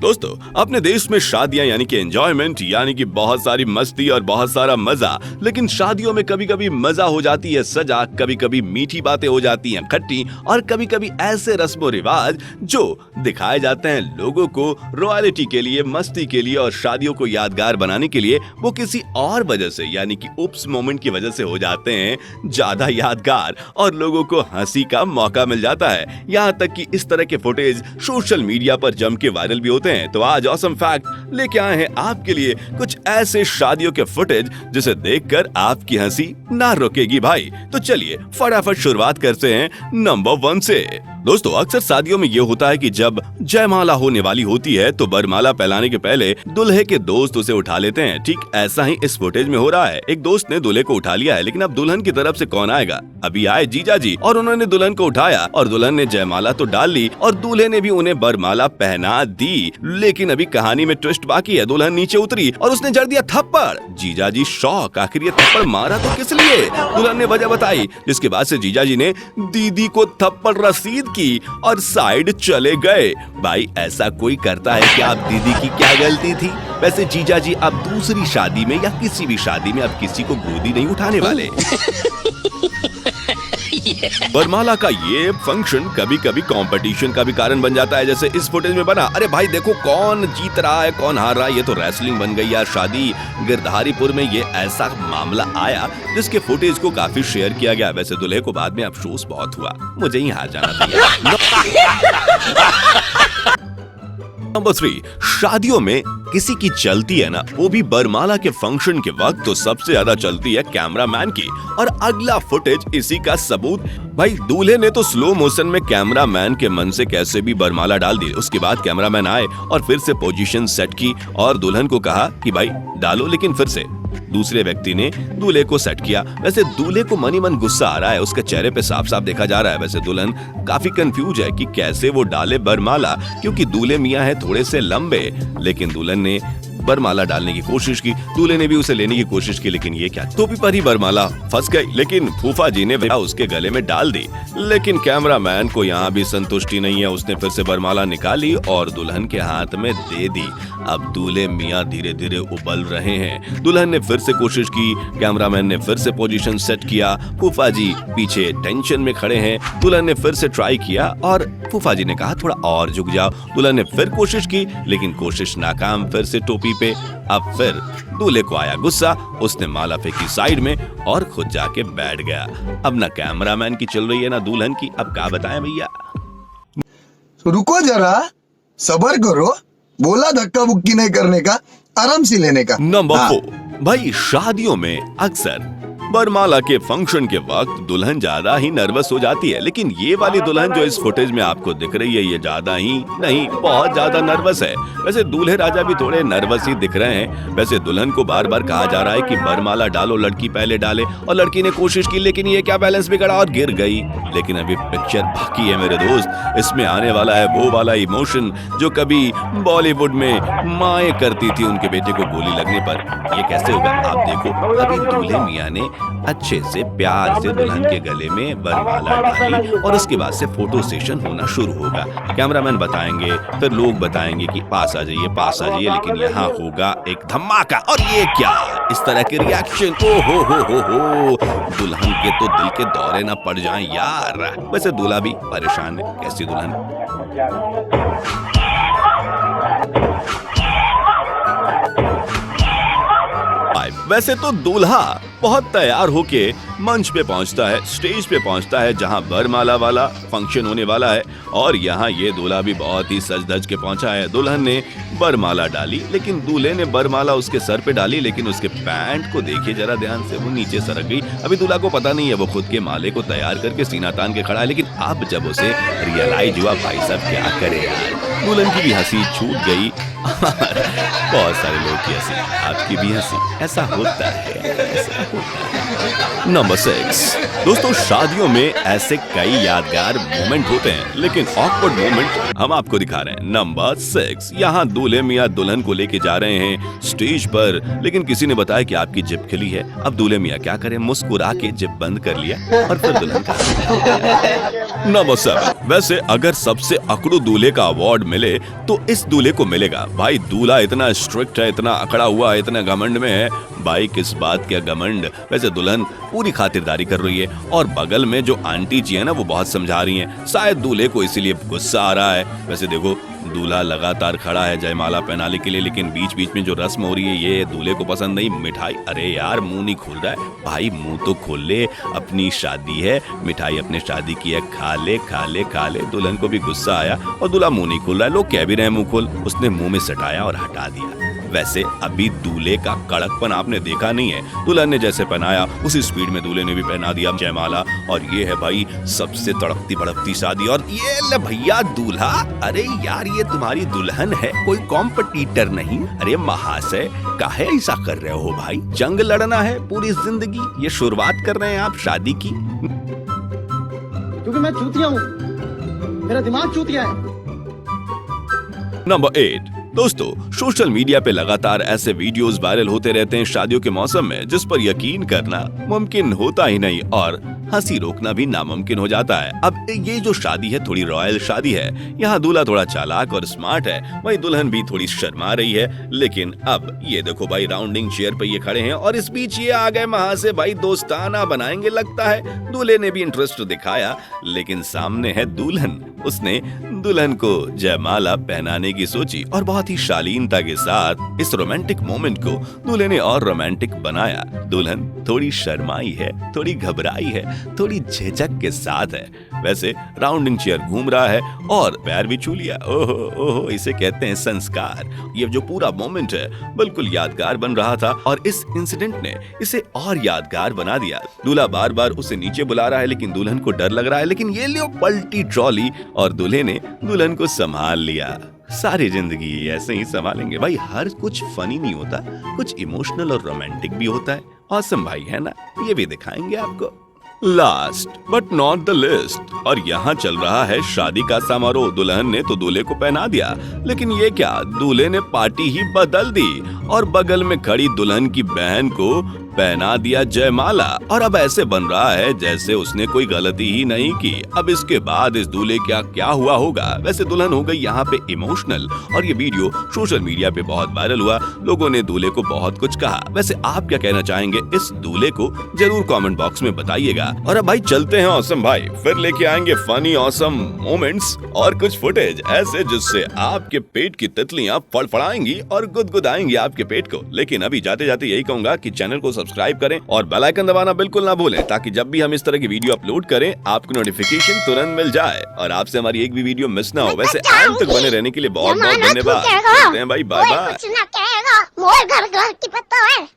दोस्तों, अपने देश में शादियां यानी कि एंजॉयमेंट यानी कि बहुत सारी मस्ती और बहुत सारा मजा। लेकिन शादियों में कभी कभी मजा हो जाती है सजा, कभी कभी मीठी बातें हो जाती हैं खट्टी, और कभी कभी ऐसे रस्मों रिवाज जो दिखाए जाते हैं लोगों को रॉयल्टी के लिए, मस्ती के लिए और शादियों को यादगार बनाने के लिए, वो किसी और वजह से यानी कि उप्स मोमेंट की वजह से हो जाते हैं ज्यादा यादगार और लोगों को हंसी का मौका मिल जाता है। यहाँ तक कि इस तरह के फुटेज सोशल मीडिया पर जम के वायरल भी होते हैं। तो आज ऑसम फैक्ट लेके आए हैं आपके लिए कुछ ऐसे शादियों के फुटेज जिसे देखकर आपकी हंसी ना रुकेगी भाई। तो चलिए फटाफट शुरुआत करते हैं नंबर 1 से। दोस्तों, अक्सर शादियों में ये होता है कि जब जयमाला होने वाली होती है तो बरमाला पहनाने के पहले दूल्हे के दोस्त उसे उठा लेते हैं। ठीक ऐसा ही इस फुटेज में हो रहा है। एक दोस्त ने दूल्हे को उठा लिया है, लेकिन अब दुल्हन की तरफ से कौन आएगा? अभी आए जीजा जी और उन्होंने दुल्हन को उठाया और दुल्हन ने जयमाला तो डाल ली और दूल्हे ने भी उन्हें बरमाला पहना दी। लेकिन अभी कहानी में ट्विस्ट बाकी है। दुल्हन नीचे उतरी और उसने जड़ दिया थप्पड़। जीजा जी शॉक, आखिर ये थप्पड़ मारा तो किस लिए? दुल्हन ने वजह बताई, जिसके बाद से जीजा जी ने दीदी को थप्पड़ रसीद की और साइड चले गए। भाई, ऐसा कोई करता है क्या? अब दीदी की क्या गलती थी? वैसे जीजा जी अब दूसरी शादी में या किसी भी शादी में अब किसी को गोदी नहीं उठाने वाले। बरमाला का ये फंक्शन कभी कभी कंपटीशन का भी कारण बन जाता है, जैसे इस फुटेज में बना। अरे भाई देखो कौन जीत रहा है, कौन हार रहा है, ये तो रेसलिंग बन गई यार शादी। गिरधारीपुर में ये ऐसा मामला आया जिसके फुटेज को काफी शेयर किया गया। वैसे दूल्हे को बाद में अफसोस बहुत हुआ, मुझे ही हार जाना था। नंबर 3, शादियों में किसी की चलती है ना, वो भी बरमाला के फंक्शन के वक्त तो सबसे ज्यादा चलती है कैमरामैन की। और अगला फुटेज इसी का सबूत। भाई, दूल्हे ने तो स्लो मोशन में कैमरामैन के मन से कैसे भी बरमाला डाल दी। उसके बाद कैमरामैन आए और फिर से पोजीशन सेट की और दुल्हन को कहा कि भाई डालो, लेकिन फिर से दूसरे व्यक्ति ने दूल्हे को सेट किया। वैसे दूल्हे को मन ही मन गुस्सा आ रहा है, उसके चेहरे पे साफ साफ देखा जा रहा है। वैसे दुल्हन काफी कंफ्यूज है कि कैसे वो डाले बरमाला, क्योंकि दूल्हे मियां है थोड़े से लंबे। लेकिन दुल्हन ने बरमाला डालने की कोशिश की, दूल्हे ने भी उसे लेने की कोशिश की, लेकिन ये क्या, टोपी पर ही बरमाला फंस गई। लेकिन फूफा जी ने उसके गले में डाल दी। लेकिन कैमरामैन को यहाँ भी संतुष्टि नहीं है, उसने फिर से बरमाला निकाली और दुल्हन के हाथ में दे दी। अब दूल्हे मियाँ धीरे धीरे उबल रहे हैं। दुल्हन ने फिर से कोशिश की, कैमरामैन ने फिर से पोजीशन सेट किया। फूफा जी पीछे टेंशन में खड़े हैं। दुल्हन ने फिर से ट्राई किया और फूफा जी ने कहा थोड़ा और झुक जाओ। दुल्हन ने फिर कोशिश की, लेकिन कोशिश नाकाम। फिर से टोपी पे। अब फिर दूल्हे को आया गुस्सा, उसने माला फेंकी साइड में और खुद जाके बैठ गया। अब ना कैमरामैन की चल रही है ना दुल्हन की। अब क्या बताएं भैया? रुको जरा, सब्र करो। बोला धक्का बुक्की नहीं करने का, आराम से लेने का। नंबर 4, भाई शादियों में अक्सर बरमाला के फंक्शन के वक्त दुल्हन ज्यादा ही नर्वस हो जाती है। लेकिन ये वाली दुल्हन जो इस फुटेज में आपको दिख रही है, ये ज्यादा ही नहीं, बहुत ज्यादा नर्वस है। वैसे दूल्हे राजा भी थोड़े नर्वस ही दिख रहे हैं। वैसे दुल्हन को बार बार कहा जा रहा है कि बरमाला डालो, लड़की पहले डाले, और लड़की ने कोशिश की, लेकिन ये क्या बैलेंस बिगड़ा और गिर गई। लेकिन अभी पिक्चर बाकी है मेरे दोस्त। इसमें आने वाला है वो वाला इमोशन जो कभी बॉलीवुड में माएँ करती थी उनके बेटे को गोली लगने पर। ये कैसे होगा आप देखो। अभी दूल्हे मियाँ ने अच्छे से प्यार से दुल्हन के गले में बरमाला डाली और उसके बाद से फोटो सेशन होना शुरू होगा। कैमरामैन बताएंगे, फिर लोग बताएंगे कि पास आ जाइए, पास आ जाइए, लेकिन यहाँ होगा एक धमाका। और ये क्या, इस तरह के रिएक्शन, ओ हो, दुल्हन के तो दिल के दौरे ना पड़ जाएं यार। वैसे दूल्हा भी परेशान है, कैसी दुल्हन। वैसे तो दूल्हा बहुत तैयार होके मंच पे पहुंचता है, स्टेज पे पहुंचता है जहां बरमाला वाला फंक्शन होने वाला है। और यहाँ ये दूल्हा भी बहुत ही सज धज के पहुंचा है। दुल्हन ने बरमाला डाली, लेकिन दूल्हे ने बरमाला उसके सर पे डाली, लेकिन उसके पैंट को देखिए जरा ध्यान से, वो नीचे सरक गई। अभी दूल्हा को पता नहीं है, वो खुद के माले को तैयार करके सीना तान के खड़ा है। लेकिन अब जब उसे रियलाइज हुआ, भाई साहब क्या करे यार, दुल्हन की भी हंसी छूट गई। बहुत सारे लोग की हंसी, आपकी भी हंसी, ऐसा होता है, ऐसा होता है। नंबर 6 दोस्तों, शादियों में ऐसे कई यादगार मोमेंट होते हैं, लेकिन ऑकवर्ड मोमेंट हम आपको दिखा रहे हैं। नंबर 6 यहाँ दूल्हे मियाँ दुल्हन को लेके जा रहे हैं स्टेज पर, लेकिन किसी ने बताया कि आपकी जिप खिली है। अब दूल्हे मियाँ क्या करें, मुस्कुरा के जिप बंद कर लिया और फिर दुल्हन का। नंबर 7 वैसे अगर सबसे अकड़ू दूल्हे का अवार्ड मिले तो इस दूल्हे को मिलेगा। भाई दूल्हा इतना स्ट्रिक्ट है, इतना अकड़ा हुआ है, इतना घमंड में है। भाई किस बात का घमंड, वैसे दुल्हन पूरी खातिरदारी कर रही है और बगल में जो आंटी जी है ना वो बहुत समझा रही हैं। शायद दूल्हे को इसीलिए गुस्सा आ रहा है। वैसे देखो दूल्हा लगातार खड़ा है जयमाला पहनाने के लिए, लेकिन बीच बीच में जो रस्म हो रही है ये दूल्हे को पसंद नहीं। मिठाई, अरे यार मुंह नहीं खोल रहा है भाई, मुंह तो खोल ले, अपनी शादी है, मिठाई अपने शादी की है, खा ले खा ले खा ले। दुल्हन को भी गुस्सा आया और दूल्हा मुंह नहीं खोल रहा है। लोग कह भी रहे हैं मुंह खोल, उसने मुंह में सटाया और हटा दिया। वैसे अभी दूल्हे का कड़कपन आपने देखा नहीं है, दुल्हन ने जैसे पहनाया उसी स्पीड में दूल्हे ने भी पहना दिया जयमाला। और ये है भाई सबसे तड़कती भड़कती शादी। और ये ले भैया दूल्हा, अरे यार ये तुम्हारी दुल्हन है, कोई कॉम्पिटिटर नहीं। अरे महाशय काहे ऐसा कर रहे हो भाई, जंग लड़ना है पूरी जिंदगी, ये शुरुआत कर रहे हैं आप शादी की। क्योंकि मैं चूतिया हूँ, मेरा दिमाग चूतिया है। नंबर 8 दोस्तों, सोशल मीडिया पे लगातार ऐसे वीडियोस वायरल होते रहते हैं शादियों के मौसम में, जिस पर यकीन करना मुमकिन होता ही नहीं और हंसी रोकना भी नामुमकिन हो जाता है। अब ये जो शादी है थोड़ी रॉयल शादी है, यहाँ दूल्हा थोड़ा चालाक और स्मार्ट है, वहीं दुल्हन भी थोड़ी शर्मा रही है। लेकिन अब ये देखो भाई, राउंडिंग चेयर पे ये खड़े हैं और इस बीच ये आ गए वहां से भाई दोस्ताना बनाएंगे लगता है। दूल्हे ने भी इंटरेस्ट दिखाया, लेकिन सामने है दुल्हन, उसने दुल्हन को जयमाला पहनाने की सोची और बहुत ही शालीनता के साथ इस रोमांटिक मोमेंट को दूल्हे ने और रोमांटिक बनाया। दुल्हन थोड़ी शर्माई है, थोड़ी घबराई है, थोड़ी झिझक के साथ है। वैसे राउंडिंग चेयर घूम रहा है और पैर भी छू लिया। ओहो ओहो, इसे कहते हैं संस्कार। ये जो पूरा मोमेंट है बिल्कुल यादगार बन रहा था और इस इंसिडेंट ने इसे और यादगार बना दिया। दूल्हा बार बार उसे नीचे बुला रहा है, लेकिन दुल्हन को डर लग रहा है, लेकिन ये लियो पलटी ट्रॉली और दूल्हे ने दुल्हन को संभाल लिया। सारी जिंदगी ऐसे ही संभालेंगे भाई, हर कुछ फनी नहीं होता, कुछ इमोशनल और रोमांटिक भी होता है। ऑसम भाई है ना, ये भी दिखाएंगे आपको। Last but not the list, और यहाँ चल रहा है शादी का समारोह। दुल्हन ने तो दूल्हे को पहना दिया, लेकिन ये क्या, दूल्हे ने पार्टी ही बदल दी और बगल में खड़ी दुल्हन की बहन को पहना दिया जयमाला। और अब ऐसे बन रहा है जैसे उसने कोई गलती ही नहीं की। अब इसके बाद इस दूल्हे का क्या हुआ होगा। वैसे दुल्हन हो गई यहाँ पे इमोशनल और ये वीडियो सोशल मीडिया पे बहुत वायरल हुआ। लोगों ने दूल्हे को बहुत कुछ कहा। वैसे आप क्या कहना चाहेंगे इस दूल्हे को, जरूर कमेंट बॉक्स में बताइएगा। और अब भाई चलते हैं ऑसम भाई, फिर लेके आएंगे फनी ऑसम मोमेंट्स और कुछ फुटेज ऐसे जिससे आपके पेट की तितलियां फड़फड़ाएंगी और गुदगुदाएंगी आपके पेट को। लेकिन अभी जाते जाते यही कहूंगा कि चैनल को सब्सक्राइब करें और बेल आइकन दबाना बिल्कुल ना भूलें, ताकि जब भी हम इस तरह की वीडियो अपलोड करें आपको नोटिफिकेशन तुरंत मिल जाए और आपसे हमारी एक भी वीडियो मिस ना हो। वैसे अंत तक बने रहने के लिए बहुत बहुत धन्यवाद। भाई बाय बाय। कुछ ना कहेगा, मोर घर घर की पता है।